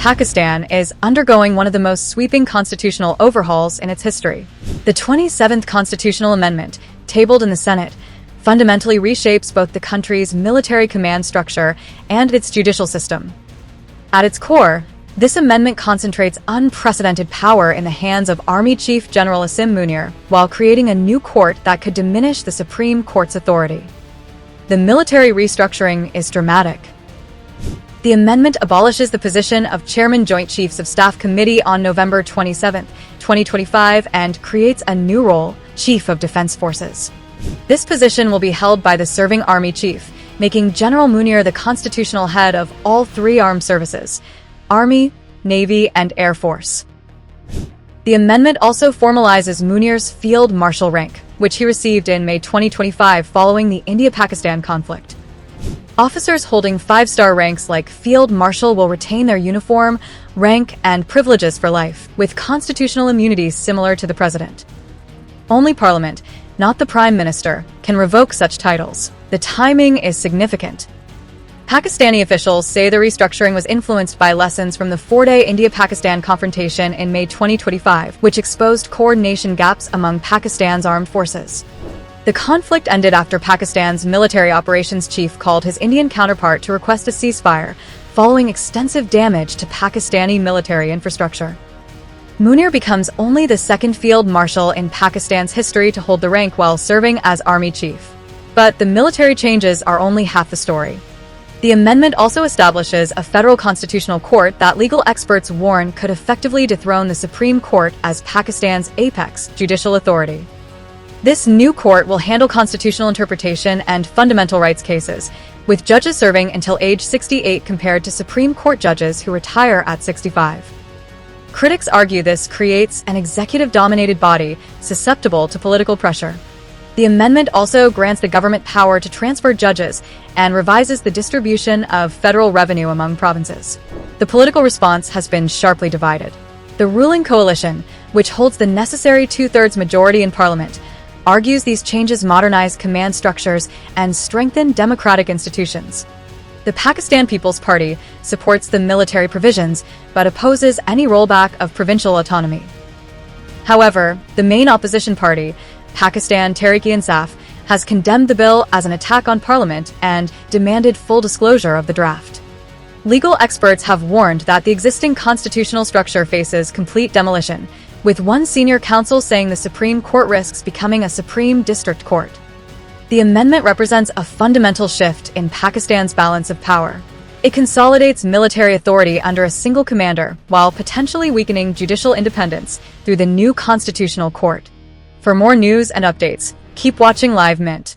Pakistan is undergoing one of the most sweeping constitutional overhauls in its history. The 27th Constitutional Amendment, tabled in the Senate, fundamentally reshapes both the country's military command structure and its judicial system. At its core, this amendment concentrates unprecedented power in the hands of Army Chief General Asim Munir, while creating a new court that could diminish the Supreme Court's authority. The military restructuring is dramatic. The amendment abolishes the position of Chairman Joint Chiefs of Staff Committee on November 27, 2025, and creates a new role, Chief of Defense Forces. This position will be held by the serving Army Chief, making General Munir the constitutional head of all three armed services: Army, Navy, and Air Force. The amendment also formalizes Munir's Field Marshal rank, which he received in May 2025 following the India-Pakistan conflict. Officers holding five-star ranks like Field Marshal will retain their uniform, rank, and privileges for life, with constitutional immunities similar to the president. Only Parliament, not the Prime Minister, can revoke such titles. The timing is significant. Pakistani officials say the restructuring was influenced by lessons from the four-day India-Pakistan confrontation in May 2025, which exposed coordination gaps among Pakistan's armed forces. The conflict ended after Pakistan's military operations chief called his Indian counterpart to request a ceasefire, following extensive damage to Pakistani military infrastructure. Munir becomes only the second field marshal in Pakistan's history to hold the rank while serving as army chief. But the military changes are only half the story. The amendment also establishes a federal constitutional court that legal experts warn could effectively dethrone the Supreme Court as Pakistan's apex judicial authority. This new court will handle constitutional interpretation and fundamental rights cases, with judges serving until age 68 compared to Supreme Court judges who retire at 65. Critics argue this creates an executive-dominated body susceptible to political pressure. The amendment also grants the government power to transfer judges and revises the distribution of federal revenue among provinces. The political response has been sharply divided. The ruling coalition, which holds the necessary two-thirds majority in parliament, argues these changes modernize command structures and strengthen democratic institutions. The Pakistan People's Party supports the military provisions but opposes any rollback of provincial autonomy. However, the main opposition party, Pakistan Tehreek-e-Insaf, has condemned the bill as an attack on parliament and demanded full disclosure of the draft. Legal experts have warned that the existing constitutional structure faces complete demolition, with one senior counsel saying the Supreme Court risks becoming a Supreme District Court. The amendment represents a fundamental shift in Pakistan's balance of power. It consolidates military authority under a single commander while potentially weakening judicial independence through the new constitutional court. For more news and updates, keep watching Live Mint.